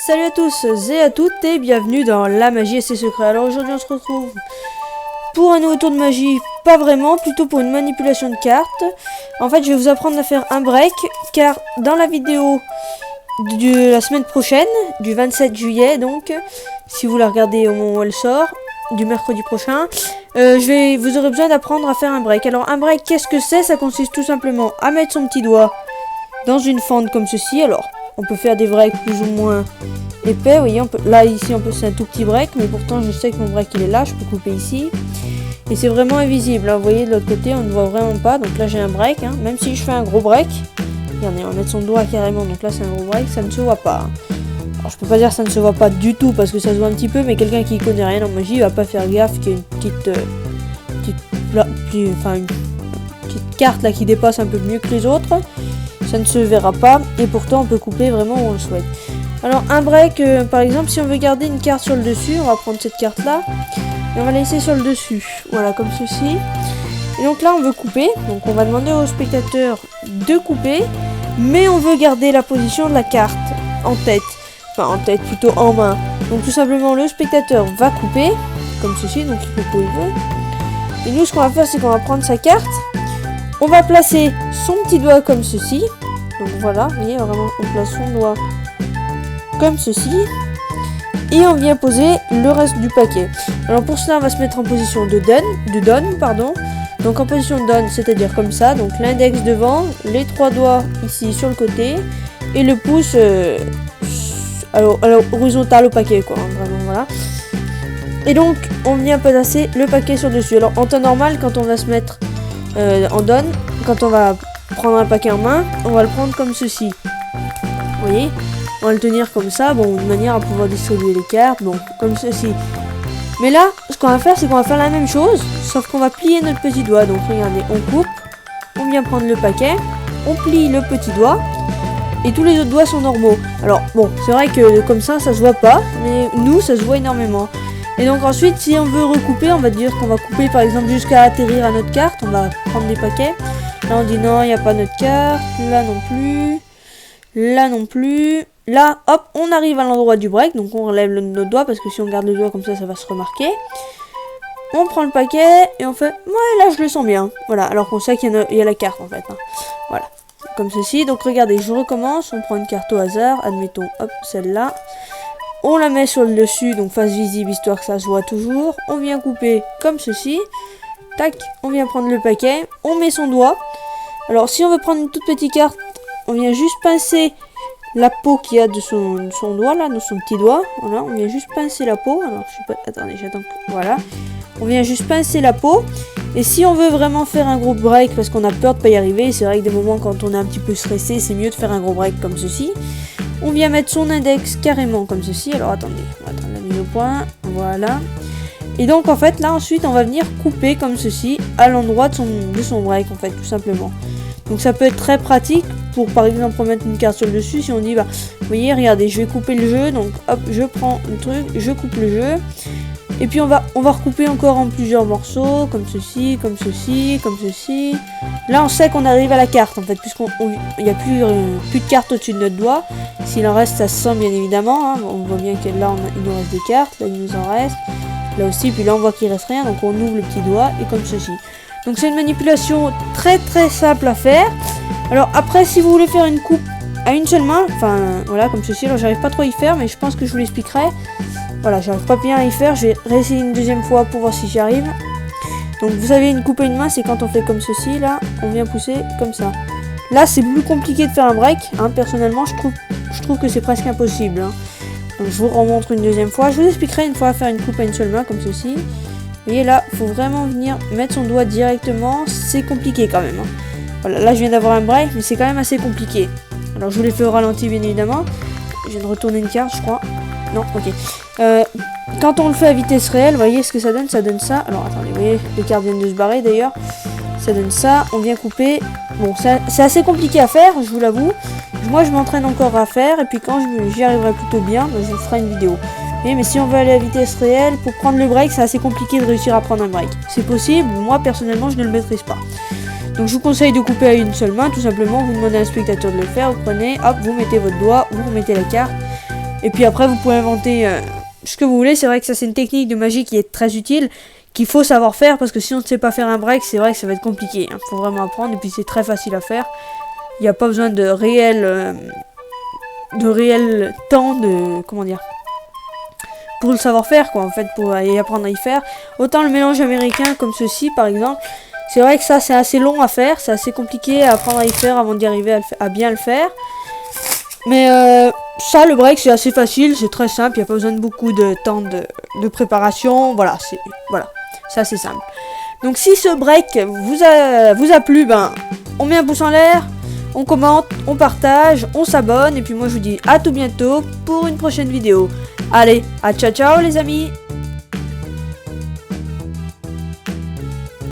Salut à tous et à toutes et bienvenue dans La Magie et ses secrets. Alors aujourd'hui on se retrouve pour un nouveau tour de magie, pas vraiment, plutôt pour une manipulation de cartes. En fait je vais vous apprendre à faire un break car dans la vidéo de la semaine prochaine, du 27 juillet donc, si vous la regardez au moment où elle sort, du mercredi prochain, vous aurez besoin d'apprendre à faire un break. Alors un break, qu'est-ce que c'est? Ça consiste tout simplement à mettre son petit doigt dans une fente comme ceci. Alors on peut faire des breaks plus ou moins épais, vous voyez, là ici c'est un tout petit break, mais pourtant je sais que mon break il est là, je peux couper ici. Et c'est vraiment invisible, hein. Vous voyez de l'autre côté on ne voit vraiment pas, donc là j'ai un break, hein. Même si je fais un gros break, regardez on va mettre son doigt carrément, donc là c'est un gros break, ça ne se voit pas. Hein. Alors je peux pas dire que ça ne se voit pas du tout parce que ça se voit un petit peu, mais quelqu'un qui connaît rien en magie va pas faire gaffe qu'il y a une petite carte là qui dépasse un peu mieux que les autres. Ça ne se verra pas et pourtant on peut couper vraiment où on le souhaite. Alors un break, par exemple si on veut garder une carte sur le dessus, on va prendre cette carte là et on va la laisser sur le dessus, voilà comme ceci. Et donc là on veut couper, donc on va demander au spectateur de couper, mais on veut garder la position de la carte en tête, enfin en tête plutôt en main. Donc tout simplement le spectateur va couper comme ceci, donc il coupe où il veut. Et nous ce qu'on va faire c'est qu'on va prendre sa carte. On va placer son petit doigt comme ceci. Donc voilà, vous voyez, vraiment, on place son doigt comme ceci. Et on vient poser le reste du paquet. Alors pour cela, on va se mettre en position de donne, pardon. Donc en position de donne, c'est-à-dire comme ça. Donc l'index devant, les trois doigts ici sur le côté. Et le pouce alors horizontal au paquet, quoi. Hein, vraiment, voilà. Et donc, on vient placer le paquet sur dessus. Alors en temps normal, quand on va se mettre en donne, quand on va prendre un paquet en main, on va le prendre comme ceci. Vous voyez, on va le tenir comme ça, bon, de manière à pouvoir distribuer les cartes, bon, comme ceci. Mais là, ce qu'on va faire, c'est qu'on va faire la même chose, sauf qu'on va plier notre petit doigt. Donc regardez, on coupe, on vient prendre le paquet, on plie le petit doigt, et tous les autres doigts sont normaux. Alors bon, c'est vrai que comme ça se voit pas, mais nous, ça se voit énormément. Et donc ensuite, si on veut recouper, on va dire qu'on va couper par exemple jusqu'à atterrir à notre carte. On va prendre des paquets. Là, on dit non, il n'y a pas notre carte. Là non plus. Là non plus. Là, hop, on arrive à l'endroit du break. Donc on relève notre doigt parce que si on garde le doigt comme ça va se remarquer. On prend le paquet et on fait, ouais, là je le sens bien. Voilà, alors qu'on sait qu'il y a la carte en fait. Hein. Voilà, comme ceci. Donc regardez, je recommence. On prend une carte au hasard. Admettons, hop, celle-là. On la met sur le dessus, donc face visible, histoire que ça se voit toujours. On vient couper comme ceci. Tac, on vient prendre le paquet. On met son doigt. Alors, si on veut prendre une toute petite carte, on vient juste pincer la peau qu'il y a de son doigt, là, de son petit doigt. Voilà, on vient juste pincer la peau. Alors, je sais pas, attendez, j'attends que... Voilà. On vient juste pincer la peau. Et si on veut vraiment faire un gros break, parce qu'on a peur de pas y arriver, c'est vrai que des moments quand on est un petit peu stressé, c'est mieux de faire un gros break comme ceci. On vient mettre son index carrément comme ceci. Alors attendez, on va attendre la mise au point. Voilà. Et donc en fait là ensuite on va venir couper comme ceci à l'endroit de son break en fait tout simplement. Donc ça peut être très pratique pour par exemple remettre une carte sur le dessus si on dit bah vous voyez regardez je vais couper le jeu. Donc hop je prends le truc, je coupe le jeu. Et puis on va recouper encore en plusieurs morceaux, comme ceci, comme ceci, comme ceci. Là on sait qu'on arrive à la carte en fait, puisqu'il n'y a plus de cartes au-dessus de notre doigt. S'il en reste ça se sent bien évidemment, hein. On voit bien que là il nous reste des cartes, là il nous en reste. Là aussi, puis là on voit qu'il reste rien, donc on ouvre le petit doigt et comme ceci. Donc c'est une manipulation très très simple à faire. Alors après si vous voulez faire une coupe à une seule main, enfin voilà comme ceci, alors j'arrive pas trop à y faire mais je pense que je vous l'expliquerai. Voilà, j'arrive pas bien à y faire, je vais réessayer une deuxième fois pour voir si j'y arrive. Donc vous savez, une coupe à une main, c'est quand on fait comme ceci, là, on vient pousser comme ça. Là, c'est plus compliqué de faire un break, hein, personnellement, je trouve que c'est presque impossible. Hein. Donc je vous remontre une deuxième fois, je vous expliquerai une fois à faire une coupe à une seule main, comme ceci. Vous voyez, là, il faut vraiment venir mettre son doigt directement, c'est compliqué quand même. Hein. Voilà, là je viens d'avoir un break, mais c'est quand même assez compliqué. Alors je vous l'ai fait au ralenti, bien évidemment. Je viens de retourner une carte, je crois. Non, ok. Quand on le fait à vitesse réelle, vous voyez ce que ça donne? Ça donne ça. Alors attendez, vous voyez, les cartes viennent de se barrer d'ailleurs. Ça donne ça, on vient couper. Bon, c'est assez compliqué à faire, je vous l'avoue. Moi, je m'entraîne encore à faire. Et puis quand j'y arriverai plutôt bien, je vous ferai une vidéo. Mais si on veut aller à vitesse réelle, pour prendre le break, c'est assez compliqué de réussir à prendre un break. C'est possible, moi personnellement, je ne le maîtrise pas. Donc je vous conseille de couper à une seule main, tout simplement. Vous demandez à un spectateur de le faire, vous prenez, hop, vous mettez votre doigt, vous remettez la carte. Et puis après, vous pouvez inventer ce que vous voulez. C'est vrai que ça, c'est une technique de magie qui est très utile, qu'il faut savoir faire, parce que si on ne sait pas faire un break, c'est vrai que ça va être compliqué. Hein. Faut vraiment apprendre, et puis c'est très facile à faire. Il n'y a pas besoin de réel temps de... comment dire, pour le savoir-faire, quoi, en fait, pour y apprendre à y faire. Autant le mélange américain, comme ceci, par exemple, c'est vrai que ça, c'est assez long à faire, c'est assez compliqué à apprendre à y faire avant d'y arriver à bien le faire. Mais ça, le break, c'est assez facile, c'est très simple, il n'y a pas besoin de beaucoup de temps de préparation, voilà, c'est assez simple. Donc si ce break vous a plu, ben, on met un pouce en l'air, on commente, on partage, on s'abonne, et puis moi je vous dis à tout bientôt pour une prochaine vidéo. Allez, à ciao ciao les amis!